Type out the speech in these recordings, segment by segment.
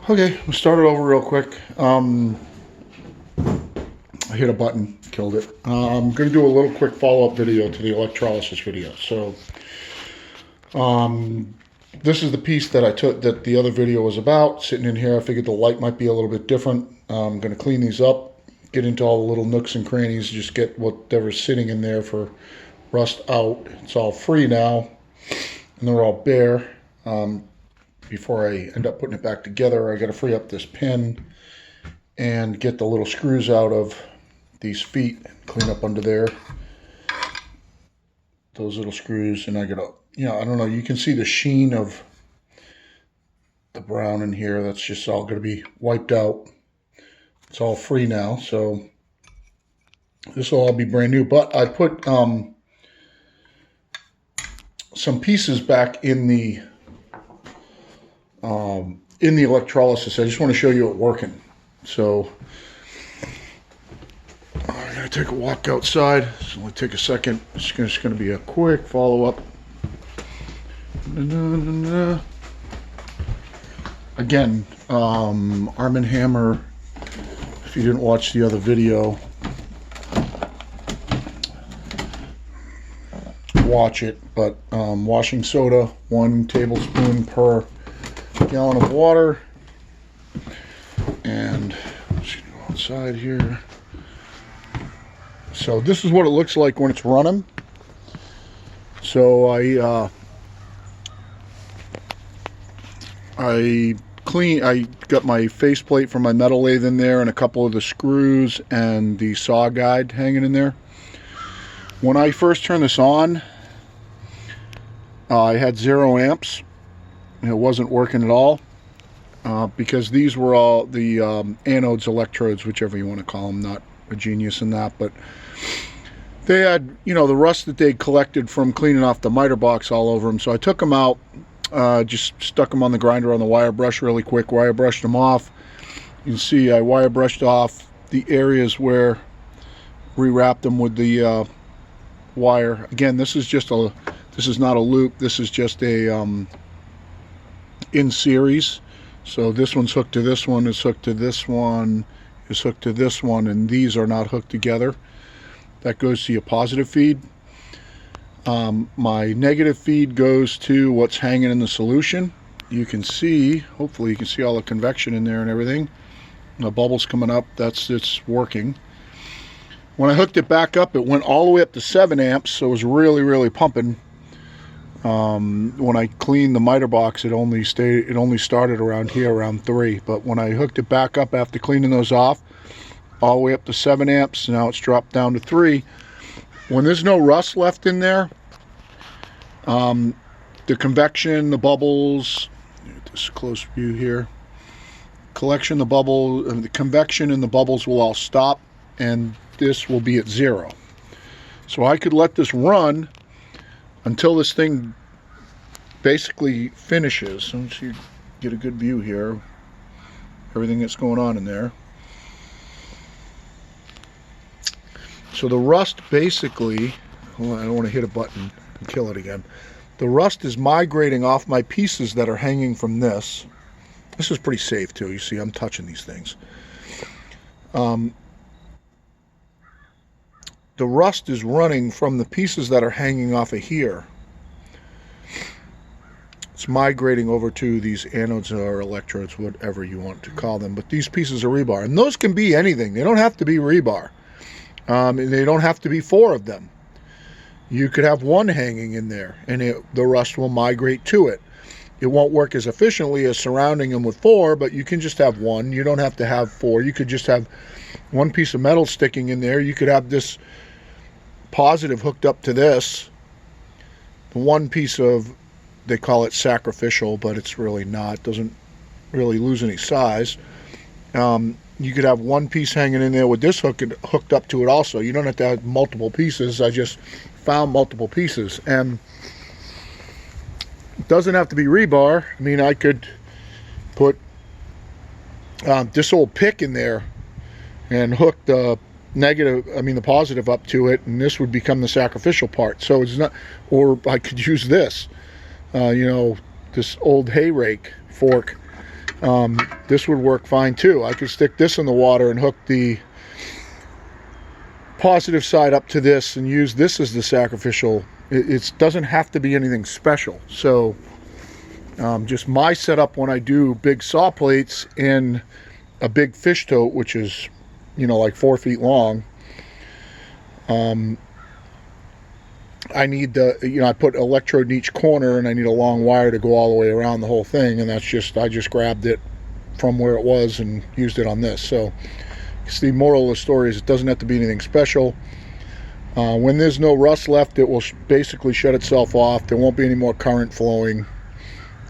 Okay, we'll start it over real quick. I hit a button, killed it. I'm going to do a little quick follow-up video to the electrolysis video. So, this is the piece that I took, that the other video was about, sitting in here. I figured the light might be a little bit different. I'm going to clean these up, get into all the little nooks and crannies, just get whatever's sitting in there for rust out. It's all free now, and they're all bare. Before I end up putting it back together, I got to free up this pin and get the little screws out of these feet, clean up under there, those little screws, and I got to, I don't know, you can see the sheen of the brown in here. That's just all going to be wiped out. It's all free now, so this will all be brand new. But I put some pieces back in the electrolysis. I just want to show you it working. So I gotta take a walk outside. It's only take a second. It's just gonna be a quick follow-up. Again, Arm & Hammer, if you didn't watch the other video, watch it. But washing soda, 1 tablespoon per gallon of water. And I'm just gonna go outside here. So this is what it looks like when it's running. So I got my faceplate from my metal lathe in there, and a couple of the screws and the saw guide hanging in there. When I first turned this on, I had 0 amps. It wasn't working at all because these were all the anodes, electrodes, whichever you want to call them. Not a genius in that, but they had, the rust that they'd collected from cleaning off the miter box all over them. So I took them out, just stuck them on the grinder on the wire brush really quick, wire brushed them off. You can see I wire brushed off the areas where rewrapped them with the wire. Again, this is not a loop. This is just a in series. So this one's hooked to this one, is hooked to this one, is hooked to this one, and these are not hooked together. That goes to your positive feed. My negative feed goes to what's hanging in the solution. You can see, hopefully you can see all the convection in there and everything. The bubbles coming up, it's working. When I hooked it back up, it went all the way up to 7 amps, so it was really pumping. When I cleaned the miter box, it only started around here, around 3. But when I hooked it back up after cleaning those off, all the way up to 7 amps, now it's dropped down to 3. When there's no rust left in there, the convection, the bubbles, this close view here, the convection and the bubbles will all stop, and this will be at 0. So I could let this run until this thing basically finishes. So let's see, get a good view here, everything that's going on in there. So the rust basically, I don't want to hit a button and kill it again. The rust is migrating off my pieces that are hanging from this. This is pretty safe too. You see, I'm touching these things. The rust is running from the pieces that are hanging off of here. It's migrating over to these anodes or electrodes, whatever you want to call them. But these pieces are rebar, and those can be anything. They don't have to be rebar. And they don't have to be 4 of them. You could have 1 hanging in there, and the rust will migrate to it. It won't work as efficiently as surrounding them with 4, but you can just have 1. You don't have to have 4. You could just have 1 piece of metal sticking in there. You could have this positive hooked up to this. The 1 piece of, they call it sacrificial, but it's really not. It doesn't really lose any size. You could have 1 piece hanging in there with this hooked up to it also. You don't have to have multiple pieces. I just found multiple pieces, and it doesn't have to be rebar. I mean, I could put this old pick in there and hook the positive up to it, and this would become the sacrificial part. So it's not, or I could use this, this old hay rake fork This would work fine too. I could stick this in the water and hook the positive side up to this and use this as the sacrificial. It doesn't have to be anything special. So just my setup when I do big saw plates in a big fish tote, which is, you know, like 4 feet long. I need the, you know, I put electrode in each corner, and I need a long wire to go all the way around the whole thing, and that's just, I just grabbed it from where it was and used it on this. So the moral of the story is it doesn't have to be anything special. When there's no rust left, it will basically shut itself off. There won't be any more current flowing.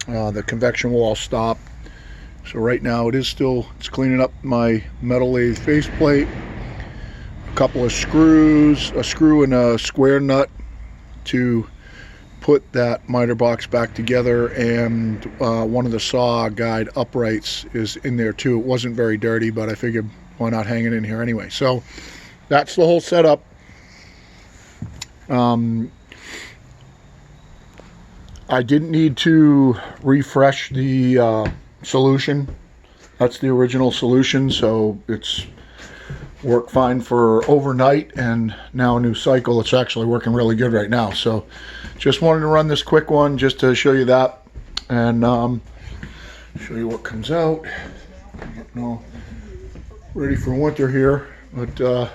The convection will all stop. So right now it's cleaning up my metal lathe faceplate, a couple of screws, a screw and a square nut to put that miter box back together, and one of the saw guide uprights is in there too. It wasn't very dirty, but I figured why not hang it in here anyway. So that's the whole setup. I didn't need to refresh the solution. That's the original solution, so it's worked fine for overnight, and now a new cycle. It's actually working really good right now. So just wanted to run this quick one just to show you that, and show you what comes out. No, ready for winter here, but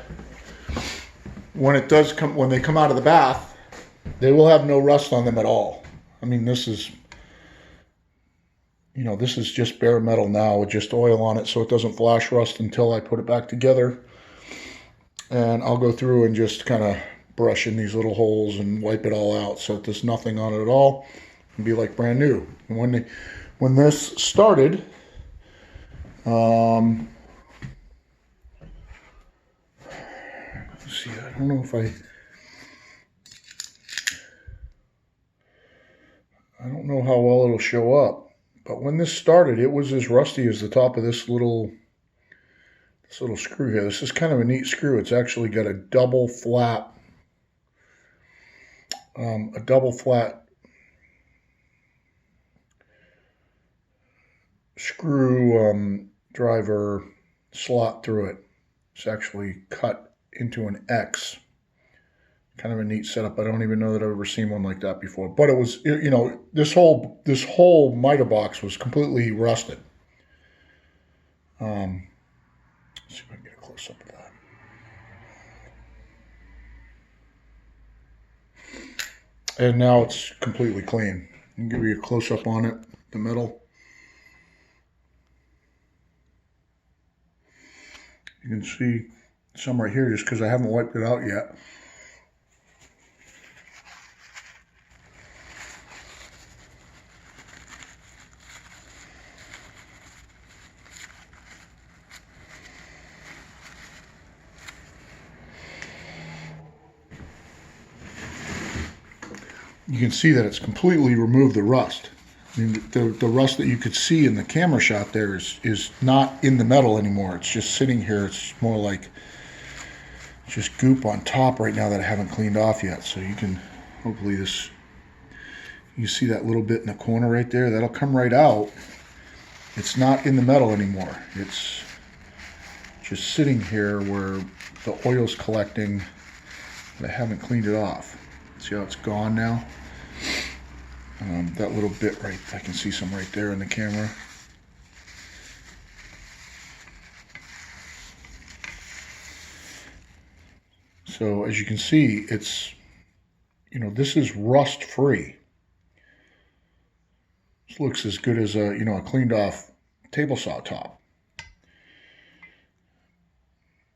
when it does come, when they come out of the bath, they will have no rust on them at all. I mean, this is, you know, this is just bare metal now with just oil on it, so it doesn't flash rust until I put it back together. And I'll go through and just kind of brush in these little holes and wipe it all out so that there's nothing on it at all. It'll be like brand new. And when this started, let's see, I don't know if I don't know how well it'll show up, but when this started, it was as rusty as the top of this little screw here. This is kind of a neat screw. It's actually got a double flat screw driver slot through it. It's actually cut into an X. Kind of a neat setup. I don't even know that I've ever seen one like that before. But it was, you know, this whole miter box was completely rusted. Let's see if I can get a close up of that. And now it's completely clean. I can give you a close up on it, the metal. You can see some right here just because I haven't wiped it out yet. You can see that it's completely removed the rust. I mean, the rust that you could see in the camera shot there is not in the metal anymore. It's just sitting here. It's more like just goop on top right now that I haven't cleaned off yet. So you can, hopefully you see that little bit in the corner right there. That'll come right out. It's not in the metal anymore. It's just sitting here where the oil's collecting, but I haven't cleaned it off. See how it's gone now? That little bit right, I can see some right there in the camera. So as you can see, it's, you know, this is rust free. This looks as good as a, you know, a cleaned off table saw top.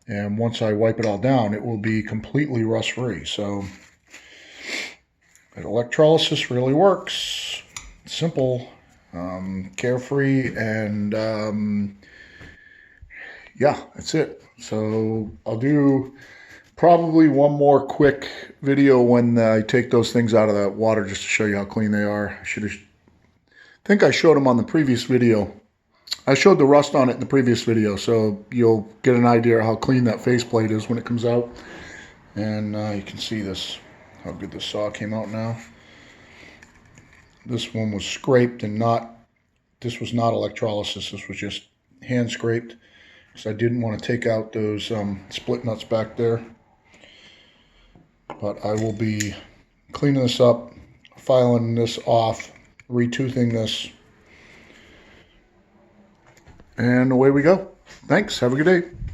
And once I wipe it all down, it will be completely rust free. So electrolysis really works. Simple, carefree, and yeah, that's it. So I'll do probably one more quick video when I take those things out of the water just to show you how clean they are. I think I showed them on the previous video. I showed the rust on it in the previous video, so you'll get an idea how clean that faceplate is when it comes out. And you can see this, how good the saw came out now. This one was scraped and not this was not electrolysis. This was just hand scraped, because I didn't want to take out those split nuts back there. But I will be cleaning this up, filing this off, retoothing this, and away we go. Thanks. Have a good day.